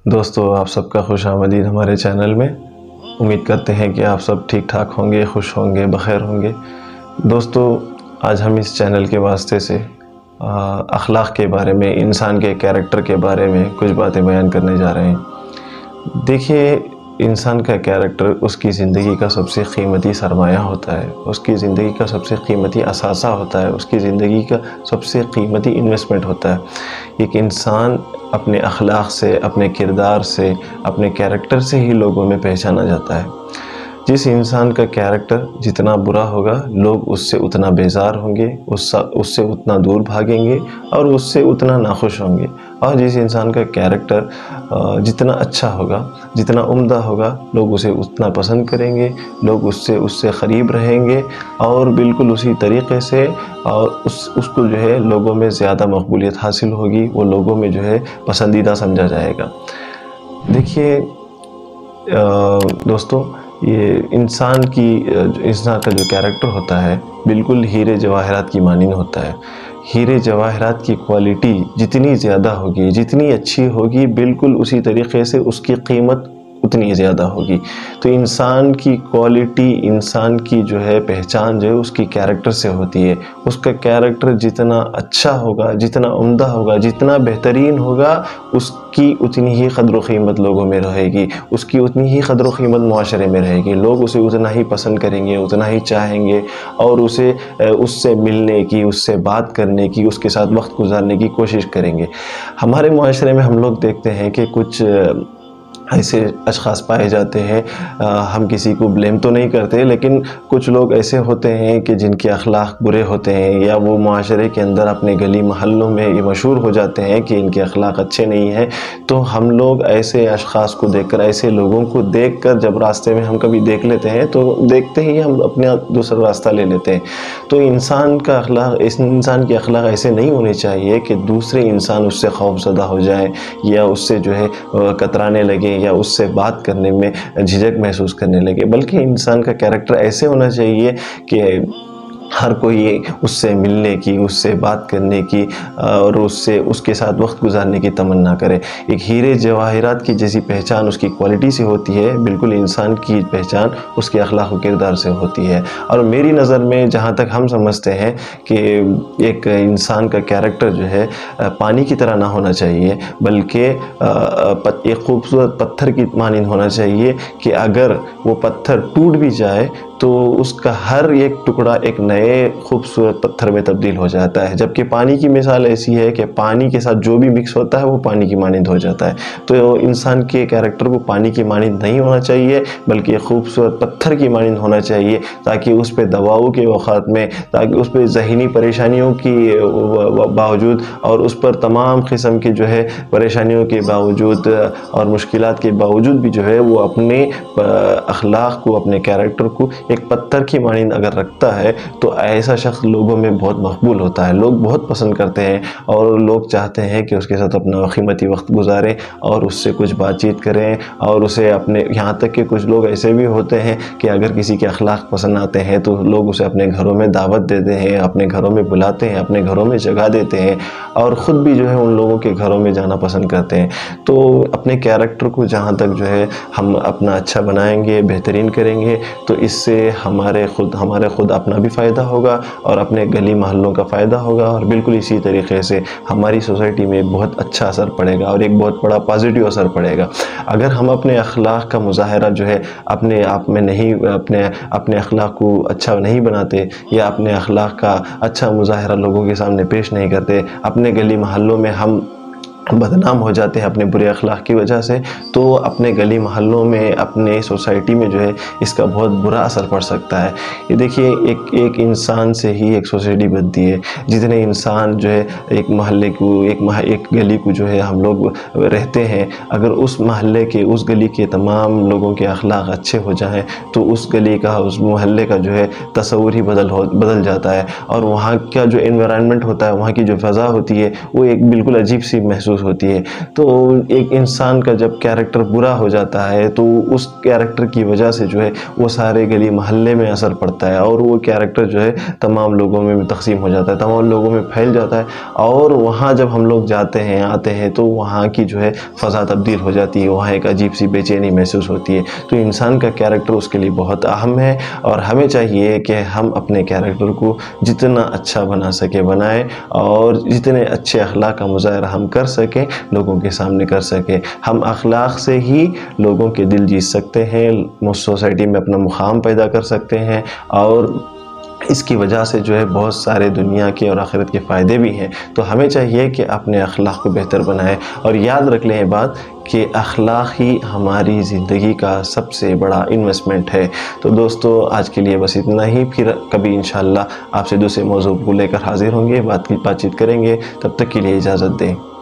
दोस्तों, आप सबका खुशामदीद हमारे चैनल में। उम्मीद करते हैं कि आप सब ठीक ठाक होंगे, खुश होंगे, बखैर होंगे। दोस्तों, आज हम इस चैनल के वास्ते से अखलाक के बारे में, इंसान के कैरेक्टर के बारे में कुछ बातें बयान करने जा रहे हैं। देखिए, इंसान का कैरेक्टर उसकी ज़िंदगी का सबसे कीमती सरमाया होता है, उसकी ज़िंदगी का सबसे कीमती असासा होता है, उसकी ज़िंदगी का सबसे कीमती इन्वेस्टमेंट होता है। एक इंसान अपने अखलाक से, अपने किरदार से, अपने कैरेक्टर से ही लोगों में पहचाना जाता है। जिस इंसान का कैरेक्टर जितना बुरा होगा, लोग उससे उतना बेजार होंगे, उससे उतना दूर भागेंगे और उससे उतना नाखुश होंगे। और जिस इंसान का कैरेक्टर जितना अच्छा होगा, जितना उम्दा होगा, लोग उसे उतना पसंद करेंगे, लोग उससे करीब रहेंगे और बिल्कुल उसी तरीक़े से और उसको जो है लोगों में ज़्यादा मकबूलियत हासिल होगी, वो लोगों में जो है पसंदीदा समझा जाएगा। देखिए दोस्तों, ये इंसान का जो कैरेक्टर होता है बिल्कुल हीरे जवाहरात की मानिंद होता है। हीरे जवाहरात की क्वालिटी जितनी ज़्यादा होगी, जितनी अच्छी होगी, बिल्कुल उसी तरीक़े से उसकी कीमत उतनी ज़्यादा होगी। तो इंसान की क्वालिटी, इंसान की जो है पहचान जो है उसकी कैरेक्टर से होती है। उसका कैरेक्टर जितना अच्छा होगा, जितना उम्दा होगा, जितना बेहतरीन होगा, उसकी उतनी ही क़द्र व क़ीमत लोगों में रहेगी, उसकी उतनी ही क़द्र व क़ीमत मुआशरे में रहेगी। लोग उसे उतना ही पसंद करेंगे, उतना ही चाहेंगे और उससे मिलने की, उससे बात करने की, उसके साथ वक्त गुजारने की कोशिश करेंगे। हमारे मुआशरे में हम लोग देखते हैं कि कुछ ऐसे अशख़ास पाए जाते हैं, हम किसी को ब्लेम तो नहीं करते, लेकिन कुछ लोग ऐसे होते हैं कि जिनके अखलाक बुरे होते हैं या वो मुआशरे के अंदर अपने गली मोहल्लों में ये मशहूर हो जाते हैं कि इनके अखलाक अच्छे नहीं हैं। तो हम लोग ऐसे अशख़ास को देखकर, ऐसे लोगों को देखकर जब रास्ते में हम कभी देख लेते हैं तो देखते ही हम अपना दूसरा रास्ता ले लेते हैं। तो इंसान के अखलाक ऐसे नहीं होने चाहिए कि दूसरे इंसान उससे खौफज़दा हो जाए या उससे जो है कतराने लगे या उससे बात करने में झिझक महसूस करने लगे। बल्कि इंसान का कैरेक्टर ऐसे होना चाहिए कि हर कोई उससे मिलने की, उससे बात करने की और उसके साथ वक्त गुजारने की तमन्ना करे। एक हीरे जवाहरात की जैसी पहचान उसकी क्वालिटी से होती है, बिल्कुल इंसान की पहचान उसके अखलाक व किरदार से होती है। और मेरी नज़र में जहाँ तक हम समझते हैं कि एक इंसान का कैरेक्टर जो है पानी की तरह ना होना चाहिए, बल्कि एक खूबसूरत पत्थर की मानिंद होना चाहिए कि अगर वो पत्थर टूट भी जाए तो उसका हर एक टुकड़ा एक नए खूबसूरत पत्थर में तब्दील हो जाता है। जबकि पानी की मिसाल ऐसी है कि पानी के साथ जो भी मिक्स होता है वो पानी की मानिंद हो जाता है। तो इंसान के कैरेक्टर को पानी की मानिंद नहीं होना चाहिए, बल्कि एक खूबसूरत पत्थर की मानिंद होना चाहिए, ताकि उस पर दवाओं के वक़्त में, ताकि उस पर ज़हनी परेशानियों की बावजूद और उस पर तमाम किस्म की जो है परेशानियों के बावजूद और मुश्किलात के बावजूद भी जो है वो अपने अखलाक को, अपने कैरेक्टर को एक पत्थर की मानिंद अगर रखता है तो ऐसा शख्स लोगों में बहुत मकबूल होता है, लोग बहुत पसंद करते हैं और लोग चाहते हैं कि उसके साथ अपना कीमती वक्त गुजारें और उससे कुछ बातचीत करें और उसे अपने, यहाँ तक कि कुछ लोग ऐसे भी होते हैं कि अगर किसी के अखलाक पसंद आते हैं तो लोग उसे अपने घरों में दावत देते हैं, अपने घरों में बुलाते हैं, अपने घरों में जगह देते हैं और ख़ुद भी जो है उन लोगों के घरों में जाना पसंद करते हैं। तो अपने कैरेक्टर को जहाँ तक जो है हम अपना अच्छा बनाएंगे, बेहतरीन करेंगे, तो इससे हमारे खुद अपना भी फ़ायदा होगा और अपने गली मोहल्लों का फ़ायदा होगा और बिल्कुल इसी तरीके से हमारी सोसाइटी में बहुत अच्छा असर पड़ेगा और एक बहुत बड़ा पॉजिटिव असर पड़ेगा। अगर हम अपने अखलाक का मुज़ाहरा जो है अपने आप में नहीं, अपने अखलाक को अच्छा नहीं बनाते या अपने अखलाक का अच्छा मुज़ाहरा लोगों के सामने पेश नहीं करते, अपने गली मोहल्लों में हम बदनाम हो जाते हैं अपने बुरे अखलाक की वजह से, तो अपने गली मोहल्लों में, अपने सोसाइटी में जो है इसका बहुत बुरा असर पड़ सकता है। ये देखिए, एक इंसान से ही एक सोसाइटी बनती है। जितने इंसान जो है एक मोहल्ले को, एक गली को जो है हम लोग रहते हैं, अगर उस मोहल्ले के, उस गली के तमाम लोगों के अखलाक अच्छे हो जाएँ तो उस गली का, उस मोहल्ले का जो है तस्वुर ही बदल जाता है और वहाँ का जो एनवायरनमेंट होता है, वहाँ की जो फ़ज़ा होती है वो एक बिल्कुल अजीब सी महसूस महसूस होती है। तो एक इंसान का जब कैरेक्टर बुरा हो जाता है तो उस कैरेक्टर की वजह से जो है वो सारे गली मोहल्ले में असर पड़ता है और वो कैरेक्टर जो है तमाम लोगों में तकसीम हो जाता है, तमाम लोगों में फैल जाता है। और वहाँ जब हम लोग जाते हैं आते हैं तो वहाँ की जो है फ़ज़ा तब्दील हो जाती है, वहाँ एक अजीब सी बेचैनी महसूस होती है। तो इंसान का कैरेक्टर उसके लिए बहुत अहम है और हमें चाहिए कि हम अपने कैरेक्टर को जितना अच्छा बना सके बनाएं और जितने अच्छे अखलाक का मुज़ाहरा हम कर सकें लोगों के सामने कर सकें। हम अखलाक से ही लोगों के दिल जीत सकते हैं, सोसाइटी में अपना मुकाम पैदा कर सकते हैं और इसकी वजह से जो है बहुत सारे दुनिया के और आखिरत के फ़ायदे भी हैं। तो हमें चाहिए कि अपने अखलाक को बेहतर बनाएं और याद रख लें ये बात कि अखलाक ही हमारी ज़िंदगी का सबसे बड़ा इन्वेस्टमेंट है। तो दोस्तों आज के लिए बस इतना ही, फिर कभी इंशाअल्लाह आपसे दूसरे मौजू को लेकर हाजिर होंगे, बातचीत करेंगे। तब तक के लिए इजाज़त दें।